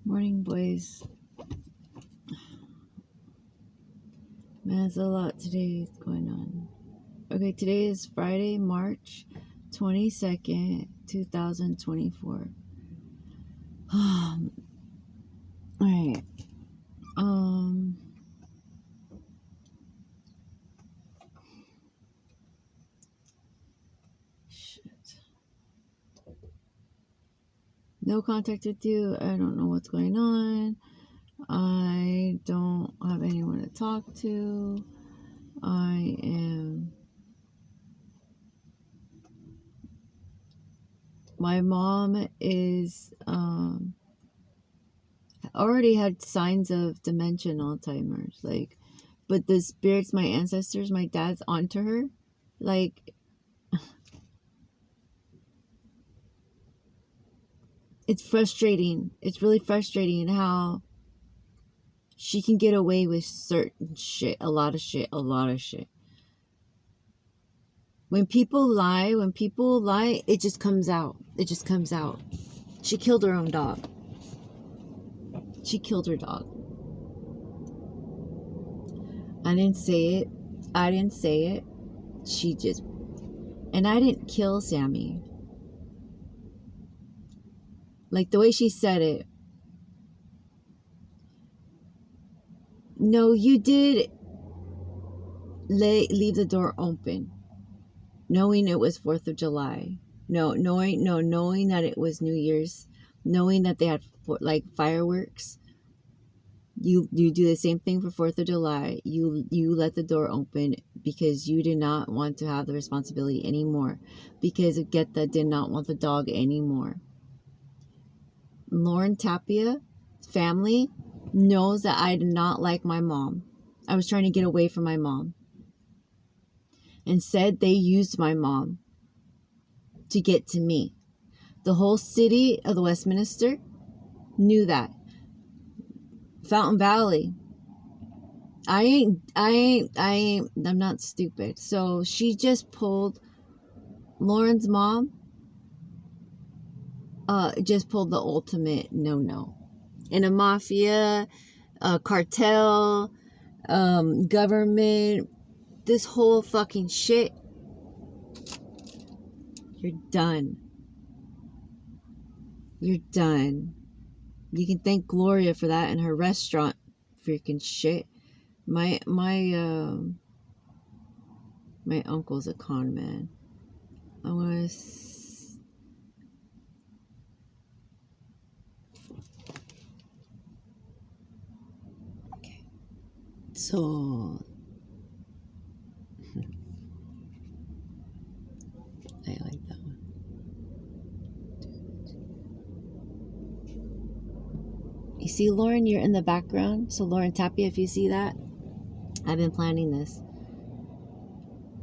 Morning, boys. Man, there's a lot today going on. Okay, today is Friday, March 22nd, 2024. Alright. Shit. No contact with you. I don't know what's going on. I don't have anyone to talk to. My mom is, already had signs of dementia and Alzheimer's. Like, but the spirits, my ancestors, my dad's onto her. Like, it's frustrating. It's really frustrating how she can get away with certain shit. A lot of shit. When people lie, it just comes out. She killed her own dog. She killed her dog. I didn't say it. She just... And I didn't kill Sammy. Like, the way she said it. No, you did leave the door open. Knowing it was 4th of July. Knowing that it was New Year's. Knowing that they had, like, fireworks. You do the same thing for 4th of July. You let the door open because you did not want to have the responsibility anymore. Because Geta did not want the dog anymore. Lauren Tapia family knows that I did not like my mom. I was trying to get away from my mom. And said they used my mom to get to me. The whole city of the Westminster knew that. Fountain Valley. I'm not stupid. So she just pulled Lauren's mom. Just pulled the ultimate no. In a mafia, cartel, government, this whole fucking shit. You're done. You can thank Gloria for that and her restaurant freaking shit. My uncle's a con man. Okay. So I like that one. You see, Lauren, you're in the background. So Lauren Tapia, if you see that, I've been planning this.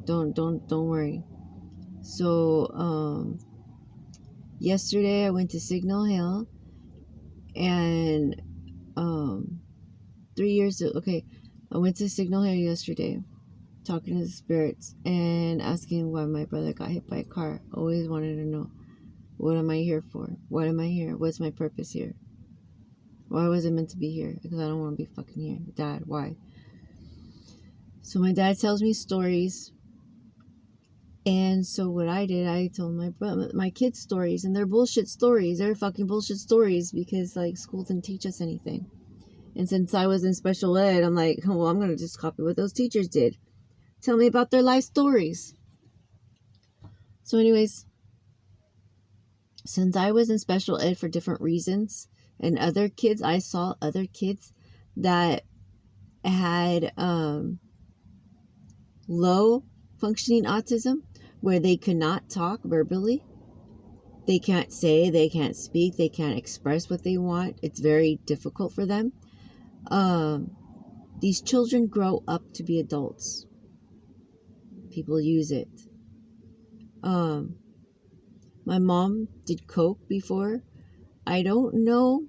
Don't worry. So yesterday I went to Signal Hill, and 3 years ago, okay, I went to Signal Hill yesterday, talking to the spirits and asking why my brother got hit by a car. Always wanted to know, what am I here for? What am I here? What's my purpose here? Why was I meant to be here? Because I don't want to be fucking here. Dad, why? So my dad tells me stories. And so what I did, I told my kids stories, and they're bullshit stories. They're fucking bullshit stories because, like, school didn't teach us anything. And since I was in special ed, I'm like, oh, well, I'm going to just copy what those teachers did. Tell me about their life stories. So anyways, since I was in special ed for different reasons, and I saw other kids that had low functioning autism, where they could not talk verbally. They can't say, they can't speak, they can't express what they want. It's very difficult for them. These children grow up to be adults. People use it. My mom did coke before. I don't know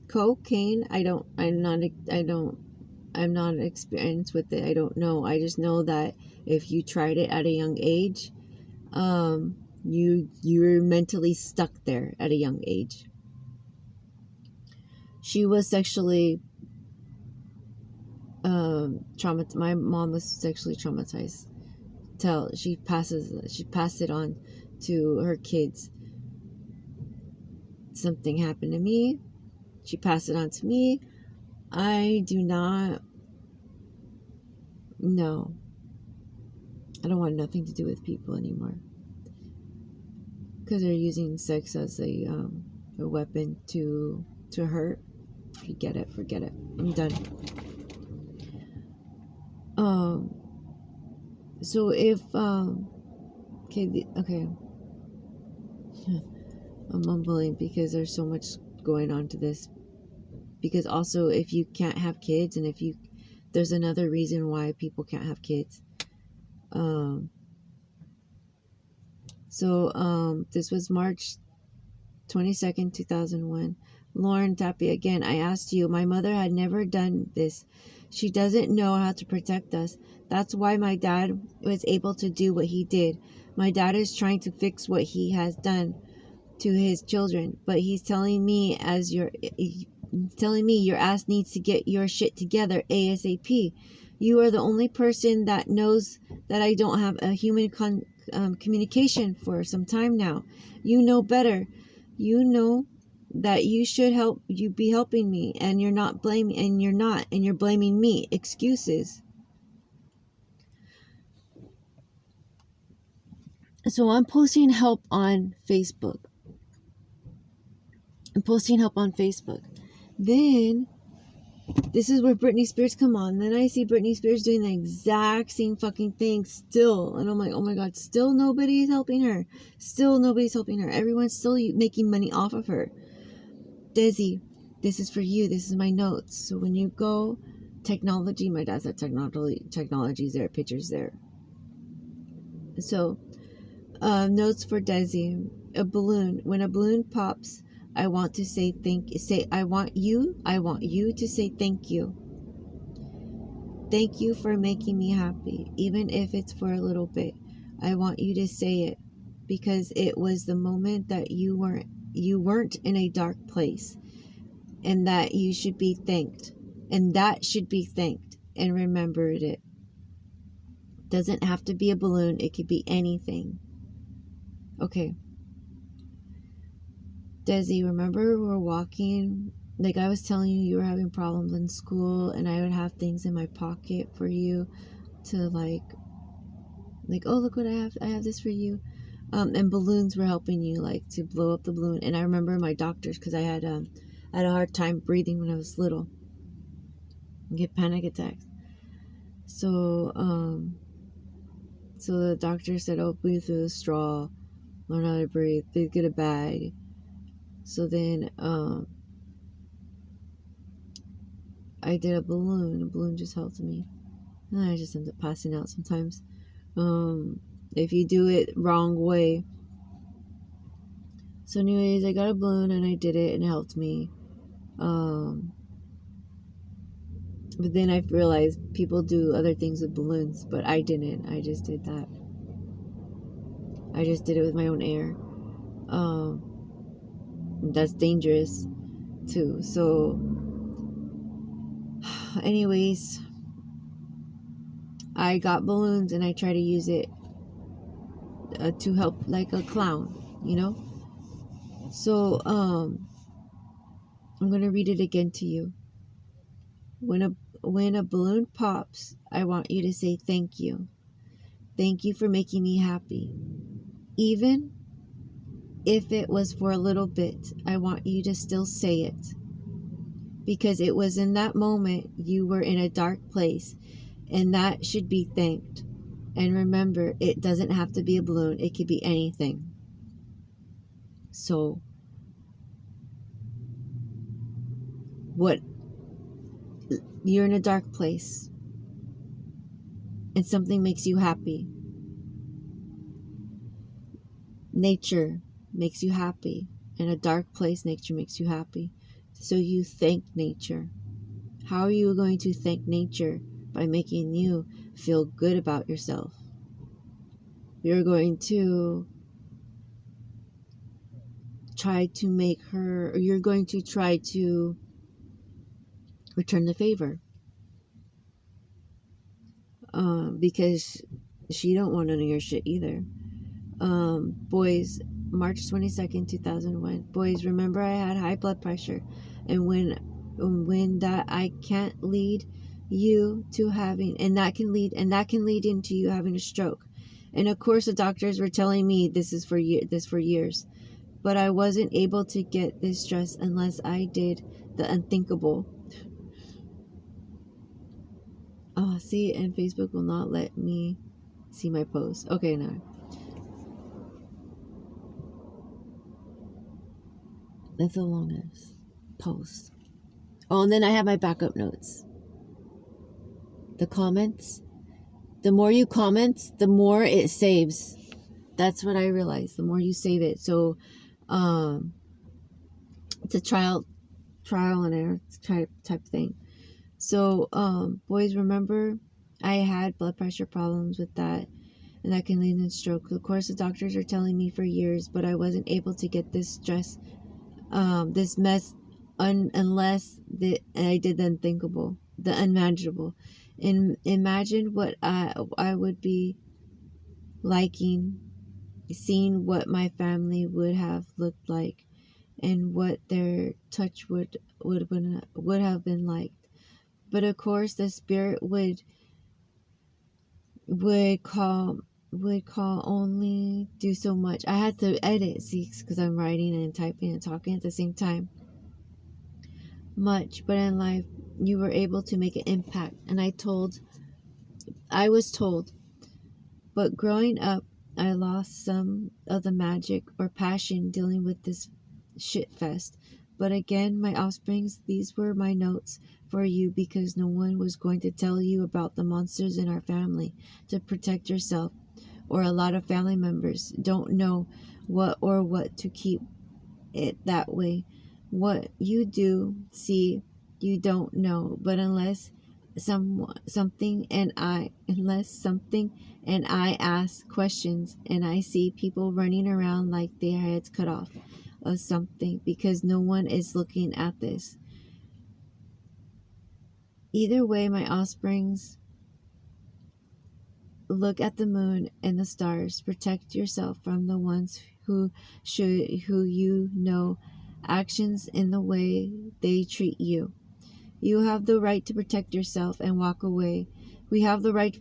cocaine. I'm not experienced with it. I don't know. I just know that if you tried it at a young age, you're mentally stuck there at a young age. She was sexually traumatized. My mom was sexually traumatized. She passed it on to her kids. Something happened to me. She passed it on to me. I do not. No, I don't want nothing to do with people anymore because they're using sex as a weapon to hurt. Forget it. Forget it. I'm done. So if okay. I'm mumbling because there's so much going on to this. Because also, if you can't have kids, and there's another reason why people can't have kids. This was March 22nd, 2001. Lauren Tappy, again, I asked you, my mother had never done this. She doesn't know how to protect us. That's why my dad was able to do what he did. My dad is trying to fix what he has done to his children, but he's telling me your ass needs to get your shit together ASAP. You are the only person that knows that I don't have a human communication for some time now. You know better. You know that you should be helping me, and you're not blaming, and you're blaming me. Excuses. So I'm posting help on Facebook. Then this is where Britney Spears come on. Then I see Britney Spears doing the exact same fucking thing still. And I'm like, oh my God, still nobody's helping her. Everyone's still making money off of her. Desi, this is for you. This is my notes. So when you go, technology, my dad said technology's there, pictures there. So, notes for Desi. A balloon. When a balloon pops, I want to say I want you to say thank you. Thank you for making me happy, even if it's for a little bit. I want you to say it because it was the moment that you weren't in a dark place, and that you should be thanked. And that should be thanked and remembered. It doesn't have to be a balloon, it could be anything. Okay. Desi, remember we were walking, like I was telling you were having problems in school, and I would have things in my pocket for you to like, oh, look what I have this for you. And balloons were helping you, like, to blow up the balloon. And I remember my doctors, because I had a hard time breathing when I was little. I get panic attacks. So the doctor said, oh, breathe through the straw, learn how to breathe, they get a bag. So then I did a balloon just helped me, and I just end up passing out sometimes if you do it wrong way. So anyways, I got a balloon and I did it and it helped me. But then I realized people do other things with balloons, but I didn't. I just did that. I just did it with my own air. That's dangerous too. So anyways, I got balloons and I try to use it to help, like a clown, you know. So I'm gonna read it again to you. When a balloon pops, I want you to say thank you. Thank you for making me happy. Even if it was for a little bit, I want you to still say it. Because it was in that moment you were in a dark place, and that should be thanked. And remember, it doesn't have to be a balloon, it could be anything. So, what you're in a dark place and something makes you happy. Nature makes you happy. In a dark place, nature makes you happy. So you thank nature. How are you going to thank nature? By making you feel good about yourself. You're going to try to make her, or you're going to try to return the favor. Because she don't want none of your shit either. Boys, March 22nd, 2001. Boys, remember I had high blood pressure, and when that I can't lead you to having, and that can lead into you having a stroke. And of course, the doctors were telling me this for years, but I wasn't able to get this stress unless I did the unthinkable. Oh, see, and Facebook will not let me see my post. Okay, now. That's the longest post. Oh, and then I have my backup notes. The comments. The more you comment, the more it saves. That's what I realized. The more you save it. So, it's a trial and error type thing. So, boys, remember I had blood pressure problems with that, and that can lead to stroke. Of course, the doctors are telling me for years, but I wasn't able to get this stress, this mess, unless I did the unthinkable, the unmanageable. And imagine what I would be liking, seeing what my family would have looked like, and what their touch would have been like. But of course, the spirit would call only do so much. I had to edit, see, because I'm writing and typing and talking at the same time. Much, but in life, you were able to make an impact. And I was told, but growing up, I lost some of the magic or passion dealing with this shit fest. But again, my offsprings, these were my notes for you, because no one was going to tell you about the monsters in our family to protect yourself, or a lot of family members don't know what to keep it that way. What you do see, you don't know, but unless something and I ask questions, and I see people running around like their heads cut off of something, because no one is looking at this. Either way, my offsprings, look at the moon and the stars. Protect yourself from the ones who you know actions in the way they treat you. You have the right to protect yourself and walk away. We have the right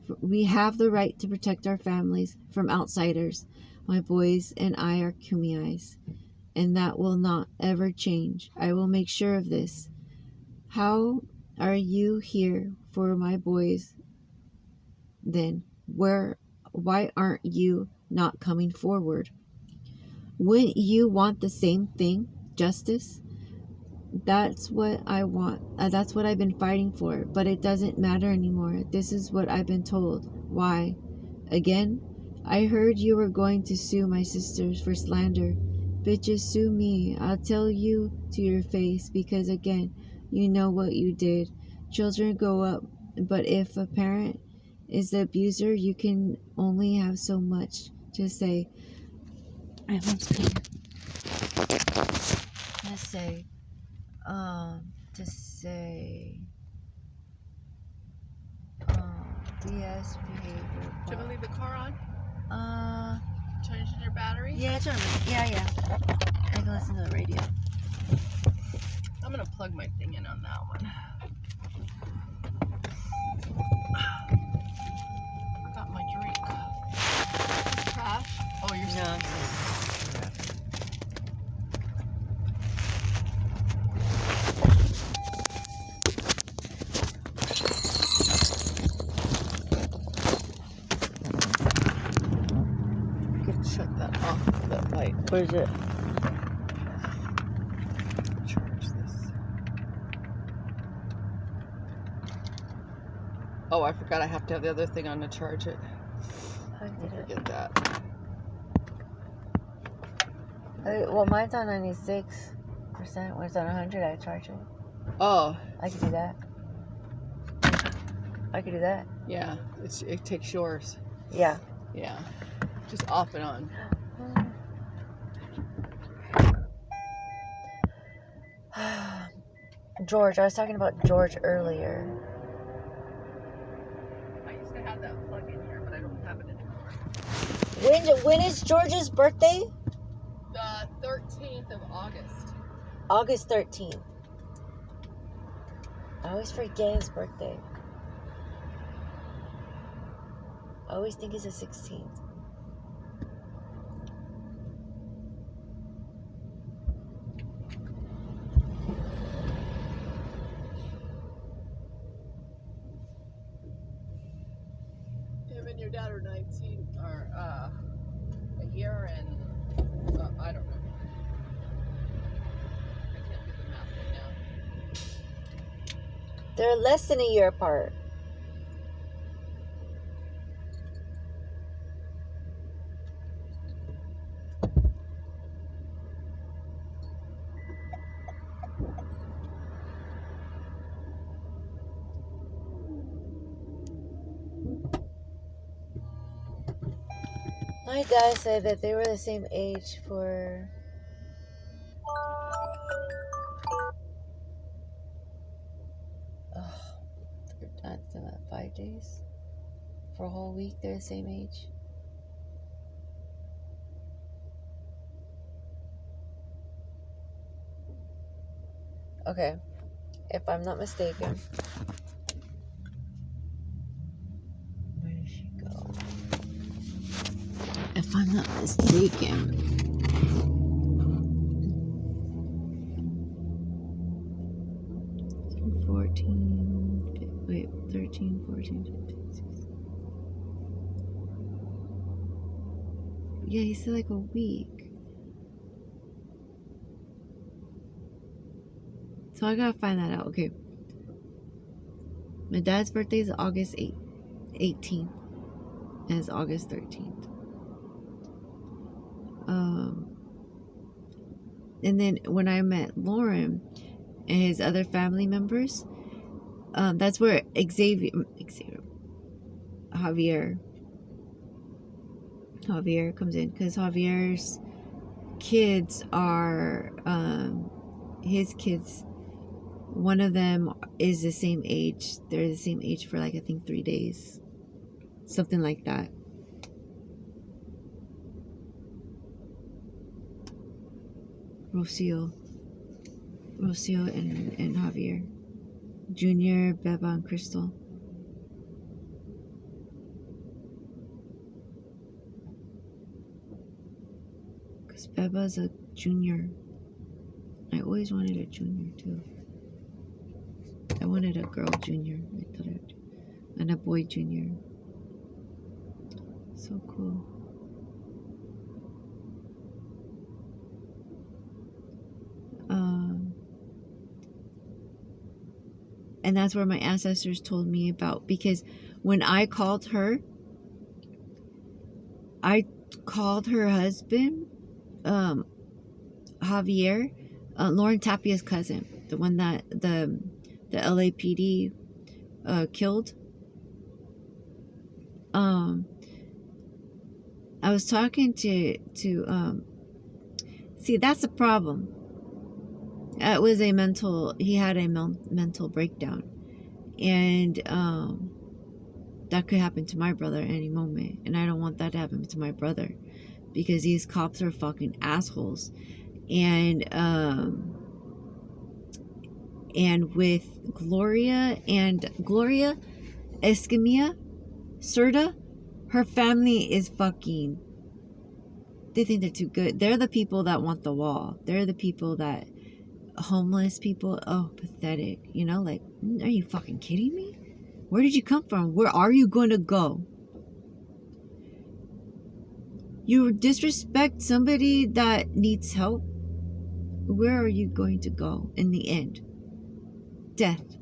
to protect our families from outsiders. My boys and I are Kumiais, and that will not ever change. I will make sure of this. How are you here for my boys then? Why aren't you not coming forward? Wouldn't you want the same thing? Justice? That's what I want. That's what I've been fighting for, but it doesn't matter anymore. This is what I've been told. Why? Again? I heard you were going to sue my sisters for slander. Bitches, sue me. I'll tell you to your face, because again, you know what you did. Children grow up, but if a parent is the abuser, you can only have so much to say. Let's say, DS behavior. Do you want to leave the car on? Changing your battery? Yeah, it's on. Yeah. I can listen to the radio. I'm gonna plug my thing in on that one. I got my drink. Trash? Oh, you're No. Shut that off, that light. What is it? Charge this. Oh, I forgot I have to have the other thing on to charge it. I forget that. Well, mine's on 96%. When it's on 100, I charge it. Oh. I could do that. Yeah, it takes yours. Yeah. Yeah. Just off and on. George. I was talking about George earlier. I used to have that plug in here, but I don't have it anymore. When is George's birthday? The 13th of August. August 13th. I always forget his birthday. I always think it's the 16th. Him and your dad are 19, or a year and I don't know. I can't do the math right now. They're less than a year apart. My dad said that they were the same age for... That's 5 days? For a whole week, they're the same age? Okay. If I'm not mistaken. Where did she go? If I'm not mistaken. 13, 14, 15, 16. Yeah, he said like a week. So I gotta find that out. Okay. My dad's birthday is August 18th. And it's August 13th. And then when I met Lauren and his other family members, that's where Javier comes in, because Javier's kids are his kids. One of them is the same age. They're the same age for like I think 3 days, something like that. Rocio and Javier, Junior, Beba, and Crystal. Because Beba's a junior. I always wanted a junior too. I wanted a girl junior. And a boy junior. So cool. And that's where my ancestors told me about, because when I called her husband, Javier, Lauren Tapia's cousin, the one that the LAPD killed. I was talking to see, that's the problem. It was he had a mental breakdown, and that could happen to my brother any moment, and I don't want that to happen to my brother, because these cops are fucking assholes. And with Gloria Escamilla Cerda, her family is fucking, they think they're too good. They're the people that want the wall. They're the people that, homeless people, oh, pathetic. You know, like, are you fucking kidding me? Where did you come from? Where are you going to go? You disrespect somebody that needs help. Where are you going to go in the end? Death.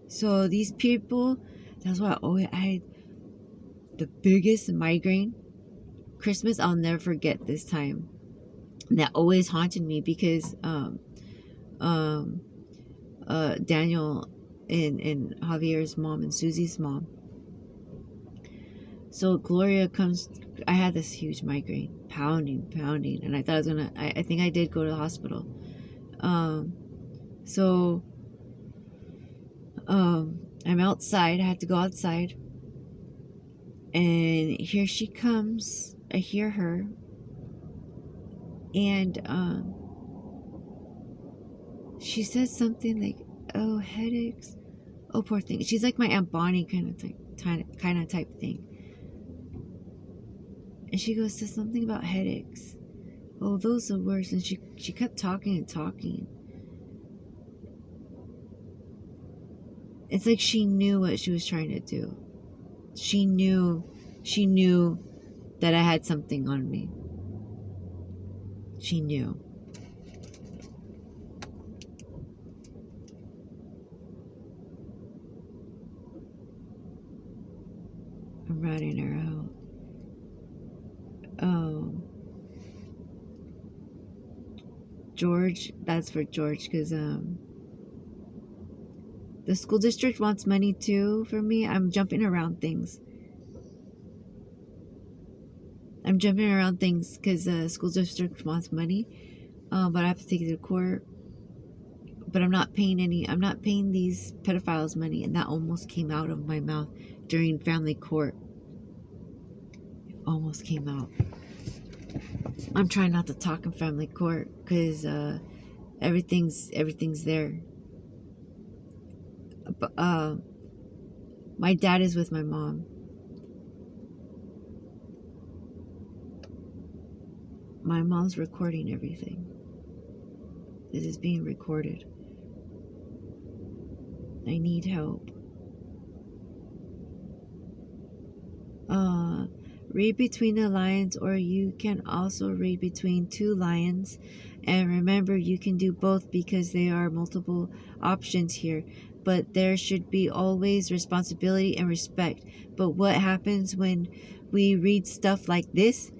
So these people, that's why I had the biggest migraine. Christmas, I'll never forget this time. That always haunted me, because Daniel and Javier's mom and Susie's mom. So Gloria comes, I had this huge migraine, pounding, and I thought I was gonna, I think I did go to the hospital. So I'm outside. I had to go outside. And here she comes. I hear her. And she says something like, "Oh, headaches. Oh, poor thing." She's like my Aunt Bonnie kind of type thing. And she says something about headaches. Oh, those are worse. And she kept talking and talking. It's like she knew what she was trying to do. She knew that I had something on me. She knew. I'm ratting her out. George, that's for George, because the school district wants money too for me. I'm jumping around things because the school district wants money, but I have to take it to court. But I'm not paying these pedophiles money, and that almost came out of my mouth during family court. It almost came out. I'm trying not to talk in family court because everything's there. But my dad is with my mom. My mom's recording everything. This is being recorded. I need help. Read between the lines, or you can also read between two lines. And remember, you can do both because there are multiple options here. But there should be always responsibility and respect. But what happens when we read stuff like this?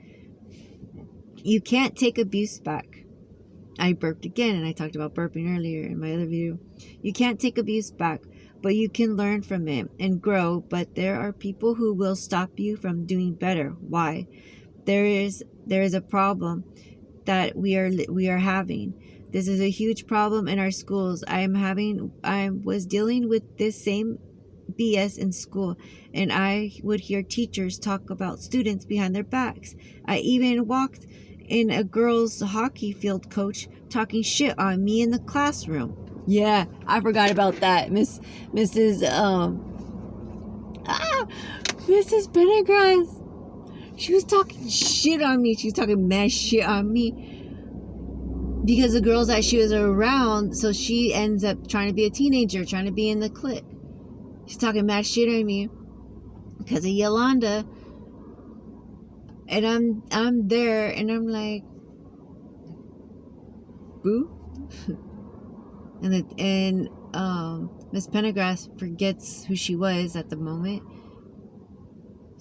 You can't take abuse back. I burped again, and I talked about burping earlier in my other video. You can't take abuse back, but you can learn from it and grow. But there are people who will stop you from doing better. Why? There is a problem that we are having. This is a huge problem in our schools. I was dealing with this same BS in school, and I would hear teachers talk about students behind their backs. I even walked in a girls' hockey field coach talking shit on me in the classroom. Yeah, I forgot about that. Mrs. Pendergrass. She was talking shit on me. She was talking mad shit on me because the girls that she was around, so she ends up trying to be a teenager, trying to be in the clique. She's talking mad shit on me because of Yolanda. And I'm there, and I'm like, boo. and Miss Pendergrass forgets who she was at the moment.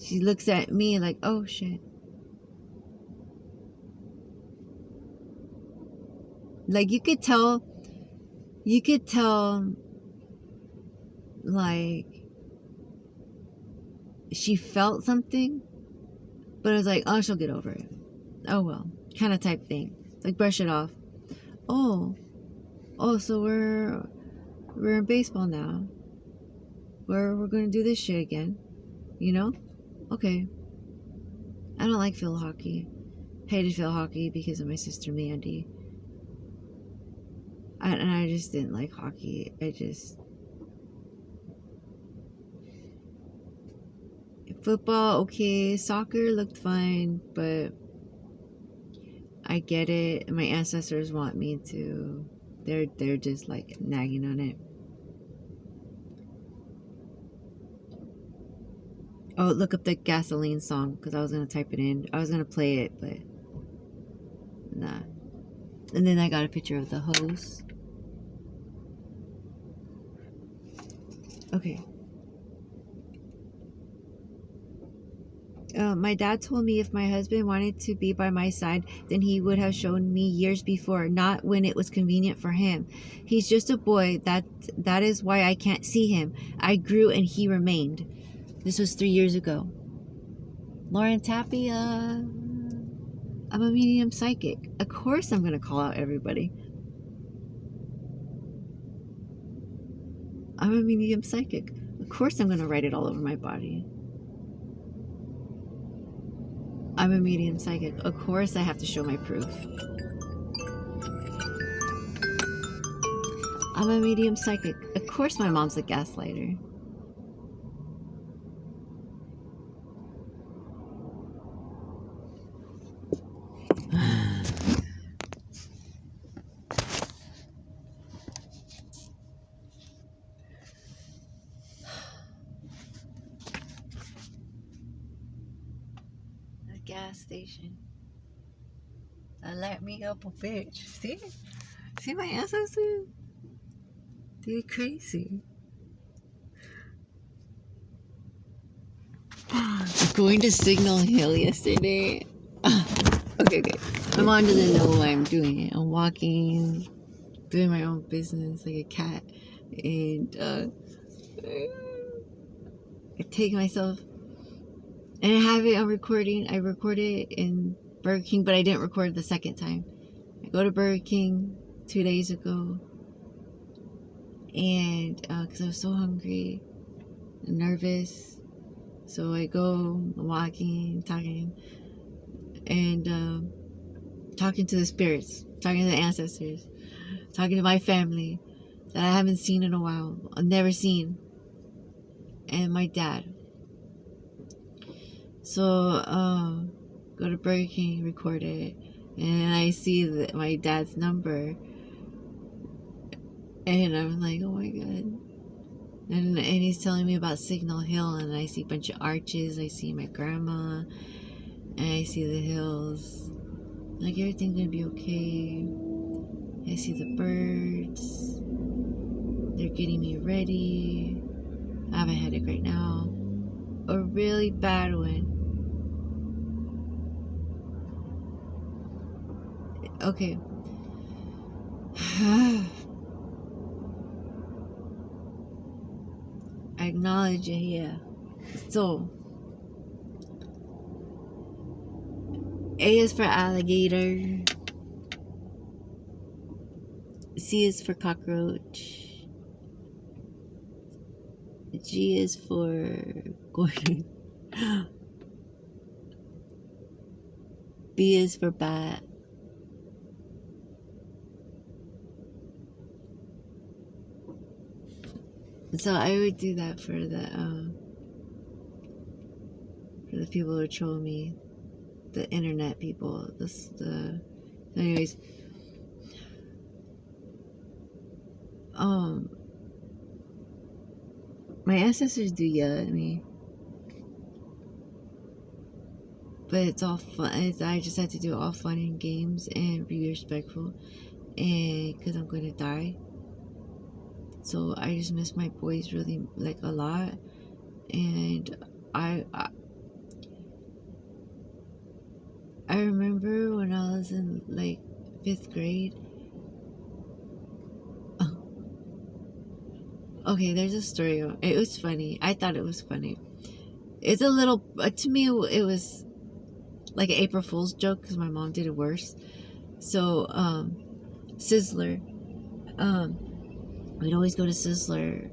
She looks at me like, oh shit. Like you could tell like she felt something, but it was like, oh, she'll get over it. Oh well, kind of type thing. Like brush it off. Oh, so we're in baseball now. We're gonna do this shit again. You know? Okay. I don't like field hockey. Hated field hockey because of my sister Mandy. And I just didn't like hockey. Football, okay. Soccer looked fine, but I get it. My ancestors want me to. They're just like nagging on it. Oh, look up the gasoline song because I was gonna type it in. I was gonna play it, but nah. And then I got a picture of the hose. Okay. My dad told me if my husband wanted to be by my side, then he would have shown me years before, not when it was convenient for him. He's just a boy. That is why I can't see him. I grew and he remained. This was 3 years ago. Lauren Tappy, I'm a medium psychic. Of course I'm going to call out everybody. I'm a medium psychic. Of course I'm going to write it all over my body. I'm a medium psychic. Of course I have to show my proof. I'm a medium psychic. Of course my mom's a gaslighter. The gas station. Let me up a bitch. See? See my ancestors? They're crazy. Going to Signal Hill yesterday. Okay. My mom doesn't know why I'm doing it. I'm walking, doing my own business like a cat. And I take myself and I have it on recording. I recorded it in Burger King, but I didn't record it the second time. I go to Burger King 2 days ago, and because I was so hungry and nervous, so I go, I'm walking, talking, and talking to the spirits, talking to the ancestors, talking to my family that I haven't seen in a while, I've never seen, and my dad. So go to Burger King, record it, and I see my dad's number, and I'm like, oh my god. And he's telling me about Signal Hill, and I see a bunch of arches, I see my grandma, and I see the hills, like everything's gonna be okay. I see the birds, they're getting me ready. I have a headache right now, a really bad one. Okay. I acknowledge it here. So, A is for alligator. C is for cockroach. G is for Gordon. B is for bat. So I would do that for the people who troll me, the internet people. Anyways, my ancestors do yell at me, but it's all fun. I just have to do all fun and games and be respectful, and because I'm going to die. So I just miss my boys really like a lot, and I remember when I was in like 5th grade. Okay, there's a story. It was funny. I thought it was funny. It's a little to me. It was like an April Fool's joke because my mom did it worse. So Sizzler. We'd always go to Sizzler.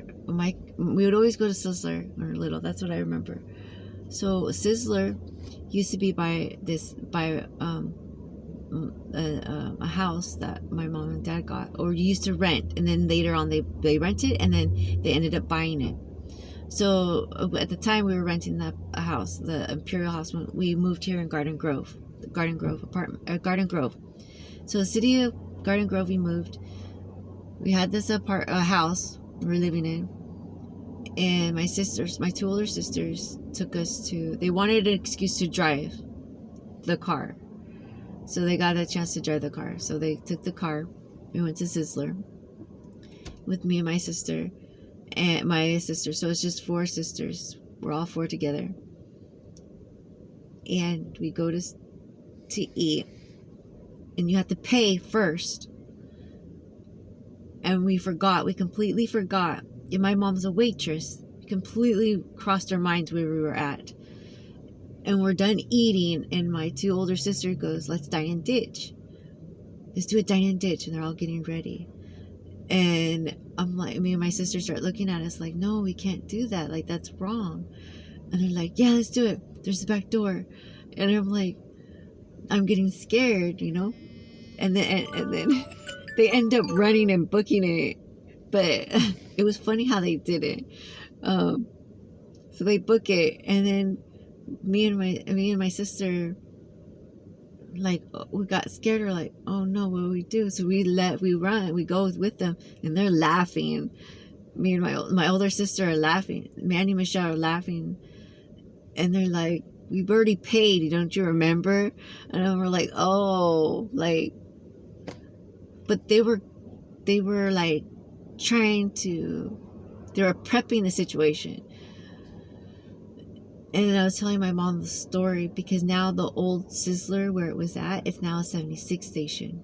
We would always go to Sizzler when we were little. That's what I remember. So Sizzler used to be by a house that my mom and dad got, or used to rent, and then later on they rented, and then they ended up buying it. So at the time we were renting a house, the Imperial House. When we moved here in Garden Grove apartment, Garden Grove. So the city of Garden Grove, we moved. We had this house we were living in, and my 2 older sisters took us to. They wanted an excuse to drive the car, so they got a chance to drive the car. So they took the car. We went to Sizzler with me and my sister, and my sister. So it's just 4 sisters. We're all 4 together, and we go to eat, and you have to pay first. And we completely forgot. And my mom's a waitress. We completely crossed our minds where we were at. And we're done eating, and my 2 older sisters goes, let's dine and ditch. Let's do a dine and ditch. And they're all getting ready. And I'm like, me and my sister start looking at us like, no, we can't do that. Like, that's wrong. And they're like, yeah, let's do it. There's the back door. And I'm like, I'm getting scared, you know? And then they end up running and booking it. But it was funny how they did it. So they book it, and then me and my sister, like, we got scared. We're like, oh no, what do we do? So we run, we go with them, and they're laughing. Me and my older sister are laughing. Manny and Michelle are laughing, and they're like, we've already paid, don't you remember? And then we're like, oh, like, but they were like they were prepping the situation. And I was telling my mom the story because now the old Sizzler where it was at, it's now a 76 station.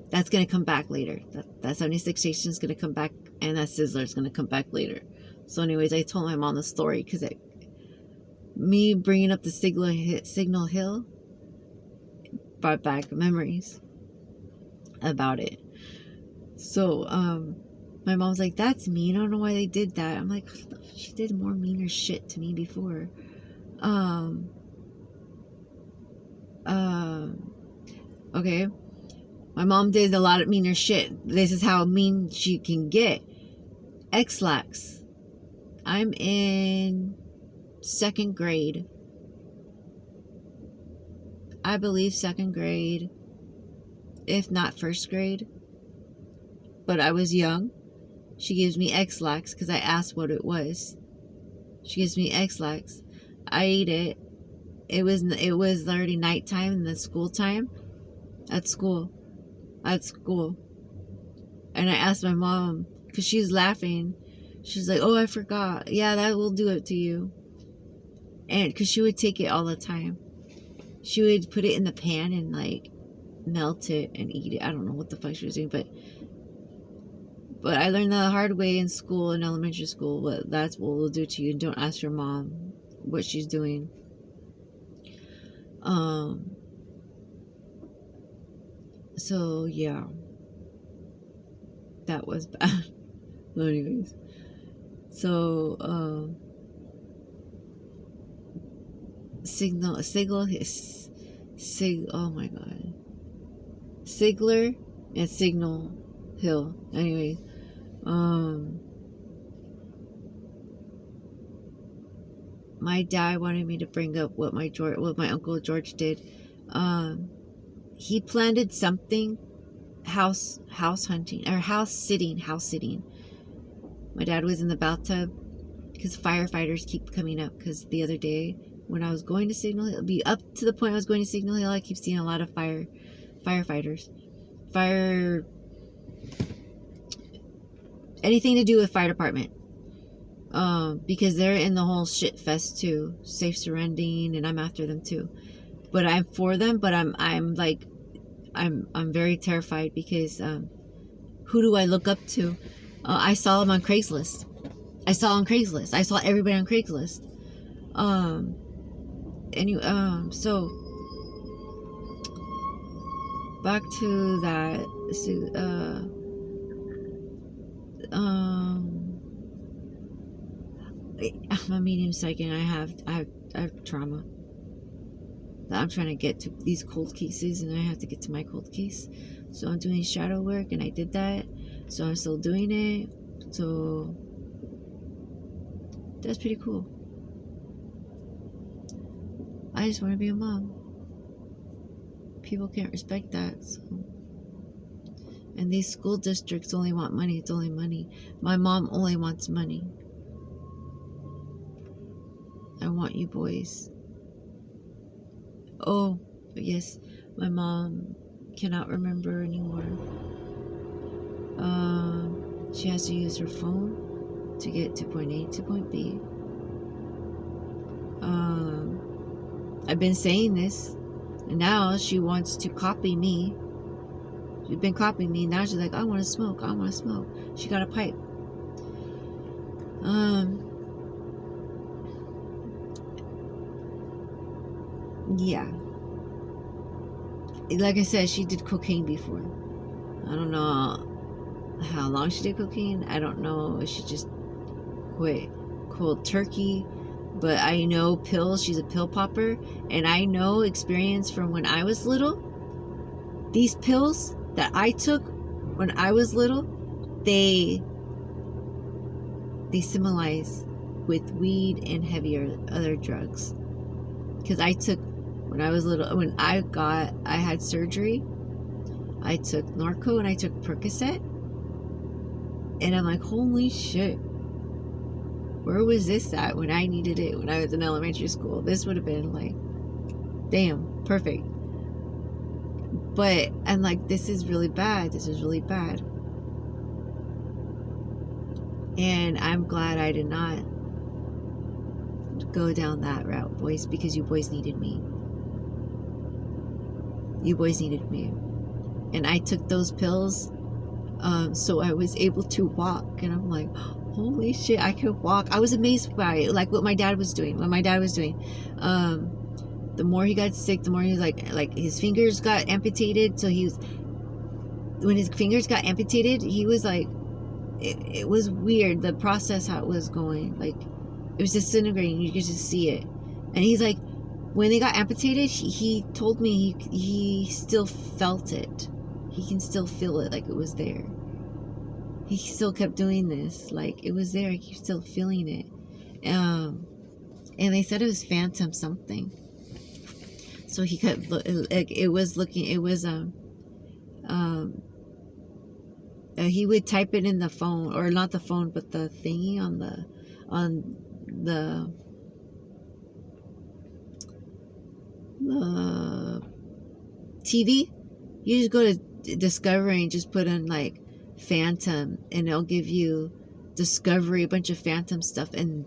That's going to come back later. That 76 station is going to come back, and that Sizzler is going to come back later. So anyways, I told my mom the story because me bringing up the Signal Hill brought back memories about it. So my mom's like, that's mean. I don't know why they did that. I'm like, she did more meaner shit to me before. Okay. My mom did a lot of meaner shit. This is how mean she can get. X-lax. I'm in 2nd grade. I believe 2nd grade, if not 1st grade. But I was young. She gives me X-lax because I asked what it was. She gives me X-lax. I ate it. It was already nighttime in the school time. At school. And I asked my mom, because she's laughing. She's like, oh, I forgot. Yeah, that will do it to you. And because she would take it all the time. She would put it in the pan and like melt it and eat it. I don't know what the fuck she was doing, but I learned the hard way in school, in elementary school, but that's what we'll do to you. And don't ask your mom what she's doing. So yeah, that was bad. Well, anyways, so oh my god, Sigler and Signal Hill. Anyway, my dad wanted me to bring up what my Uncle George did. He planted something, house hunting or house sitting. My dad was in the bathtub because firefighters keep coming up. Because the other day when I was going to Signal Hill, be up to the point I was going to Signal Hill, I keep seeing a lot of firefighters, anything to do with fire department. Because they're in the whole shit fest too, safe surrendering, and I'm after them too. But I'm for them, but I'm very terrified because who do I look up to? I saw them on Craigslist. I saw everybody on Craigslist. So back to that. I'm a medium psychic, and I have trauma. I'm trying to get to these cold cases, and I have to get to my cold case. So I'm doing shadow work, and I did that. So I'm still doing it. So that's pretty cool. I just want to be a mom. People can't respect that. So. And these school districts only want money. It's only money. My mom only wants money. I want you boys. Oh, yes, my mom cannot remember anymore. She has to use her phone to get to point A to point B. I've been saying this, and now she wants to copy me. She's been copying me. Now she's like, I want to smoke. She got a pipe. Yeah. Like I said, she did cocaine before. I don't know. how long she did cocaine. I don't know if she just quit cold turkey, but I know pills. She's a pill popper, and I know experience from when I was little. These pills that I took when I was little, they symbolize with weed and heavier other drugs. Because I took when I was little, when I had surgery, I took Norco and I took Percocet, and I'm like, holy shit, where was this at when I needed it when I was in elementary school? This would have been like, damn, perfect. But I'm like, this is really bad. This is really bad. And I'm glad I did not go down that route, boys, because you boys needed me. You boys needed me. And I took those pills so I was able to walk. And I'm like, holy shit, I could walk. I was amazed by it, like what my dad was doing. The more he got sick, the more he was like his fingers got amputated. So when his fingers got amputated, he was like, it was weird, the process, how it was going. Like, it was disintegrating. You could just see it. And he's like, when they got amputated, he told me he still felt it. He can still feel it, like it was there. He still kept doing this, like it was there. He's still feeling it. And they said it was phantom something. So he kept like it was looking. It was he would type it in the phone, or not the phone, but the thingy on the TV. You just go to Discovery and just put in like Phantom, and it'll give you Discovery, a bunch of Phantom stuff, and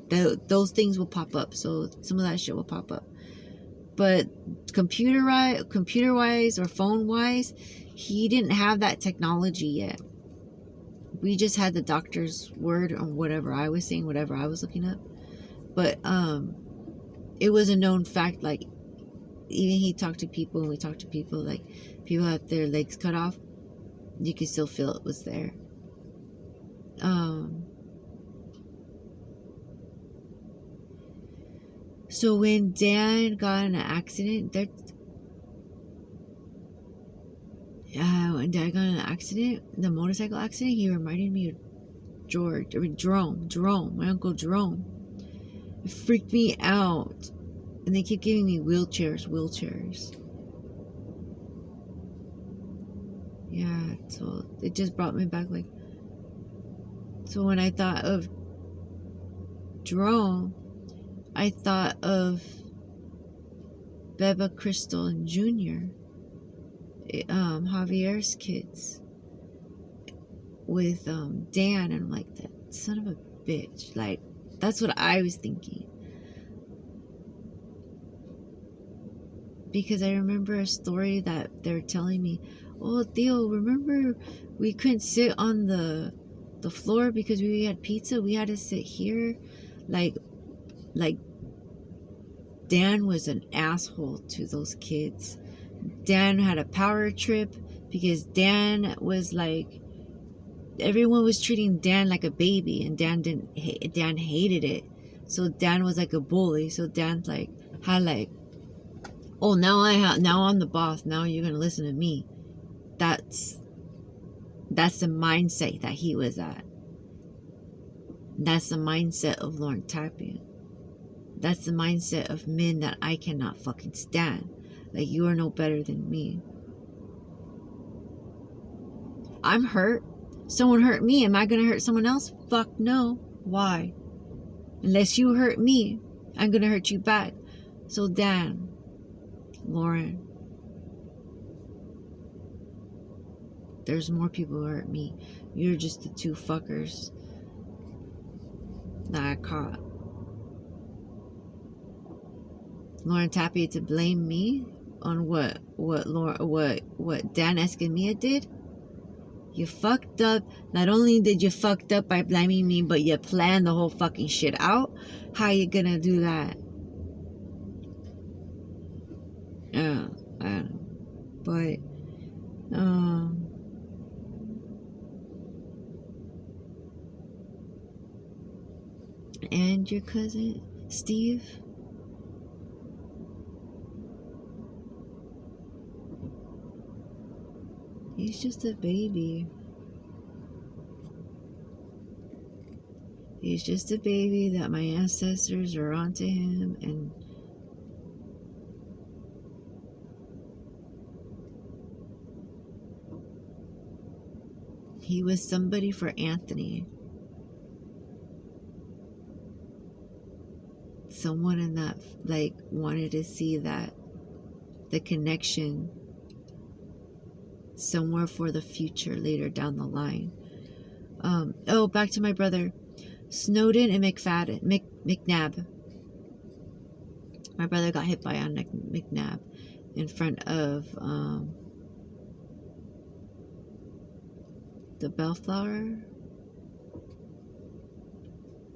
those things will pop up. So some of that shit will pop up. But computer wise or phone wise, he didn't have that technology yet. We just had the doctor's word on whatever I was saying, whatever I was looking up. But it was a known fact. Like, even he talked to people, and we talked to people, like people had their legs cut off, you could still feel it was there. So when Dan got in an accident, the motorcycle accident, he reminded me of Jerome, my uncle Jerome. It freaked me out. And they keep giving me wheelchairs. Yeah, so it just brought me back, like, so when I thought of Jerome, I thought of Beba, Crystal, and Junior, Javier's kids, with Dan, and I'm like, that son of a bitch. Like, that's what I was thinking. Because I remember a story that they're telling me, oh, Theo, remember we couldn't sit on the floor because we had pizza? We had to sit here. Like Dan was an asshole to those kids. Dan had a power trip because Dan was like, everyone was treating Dan like a baby, and Dan hated it. So Dan was like a bully. So Dan's like, had like, oh, now I'm the boss. Now you're gonna listen to me. That's the mindset that he was at. That's the mindset of Lauren Tapia. That's the mindset of men that I cannot fucking stand. Like, you are no better than me. I'm hurt. Someone hurt me. Am I gonna hurt someone else? Fuck no. Why? Unless you hurt me, I'm gonna hurt you back. So Dan, Lauren, there's more people who hurt me. You're just the two fuckers that I caught. Lauren Tapia to blame me on what Dan Escamilla did? You fucked up. Not only did you fucked up by blaming me, but you planned the whole fucking shit out. How you gonna do that? I don't know. But And your cousin, Steve? He's just a baby. He's just a baby that my ancestors are onto him, and he was somebody for Anthony. Someone in that, like, wanted to see that, the connection somewhere for the future later down the line. Back to my brother. Snowden and McNabb. My brother got hit by a McNabb in front of the Bellflower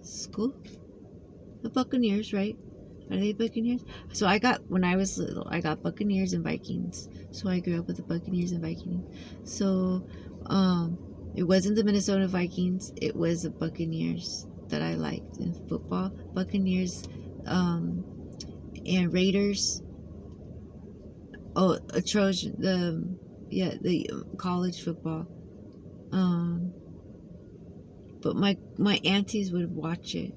School. The Buccaneers, right? Are they Buccaneers? So when I was little, I got Buccaneers and Vikings. So I grew up with the Buccaneers and Vikings. So, it wasn't the Minnesota Vikings. It was the Buccaneers that I liked in football. Buccaneers, and Raiders. Oh, a Trojan. The college football. But my aunties would watch it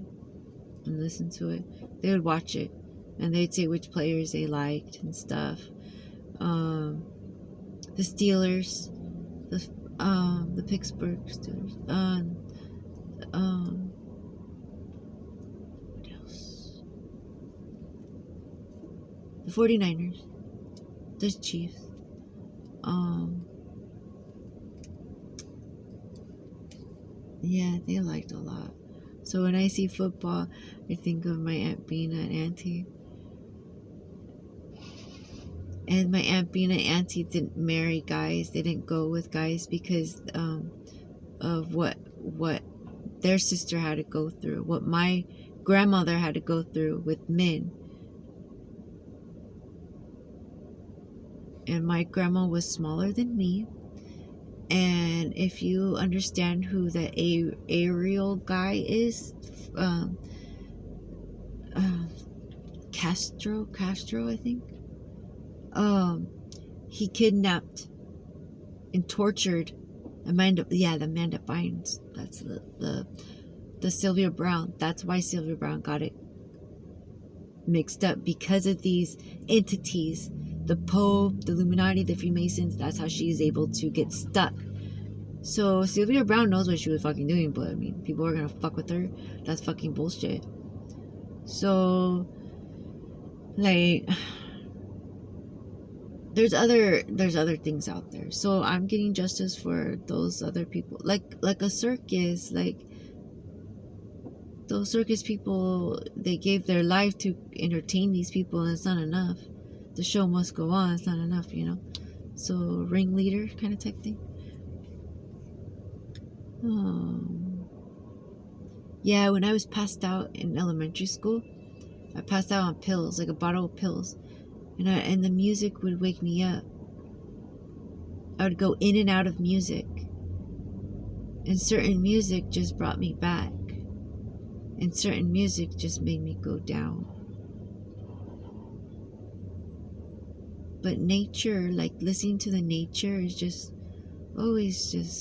and listen to it. They would watch it, and they'd say which players they liked and stuff. The Steelers, the Pittsburgh Steelers. What else? The 49ers, the Chiefs. Yeah, they liked a lot. So when I see football, I think of my Aunt Bina and Auntie. And my Aunt Bina and Auntie didn't marry guys. They didn't go with guys because of what their sister had to go through, what my grandmother had to go through with men. And my grandma was smaller than me. And if you understand who the Ariel guy is, Castro, I think. He kidnapped and tortured Amanda Bynes. That's the Sylvia Brown. That's why Sylvia Brown got it mixed up, because of these entities, the Pope, the Illuminati, the Freemasons. That's how she is able to get stuck. So Sylvia Brown knows what she was fucking doing, but I mean, people are gonna fuck with her. That's fucking bullshit. So, like, there's other things out there. So I'm getting justice for those other people, like a circus. Like, those circus people, they gave their life to entertain these people, and it's not enough. The show must go on. It's not enough, you know. So ringleader kind of type thing. Yeah, when I was passed out in elementary school, I passed out on pills, like a bottle of pills, and the music would wake me up. I would go in and out of music, and certain music just brought me back, and certain music just made me go down. But nature, like listening to the nature, is just always just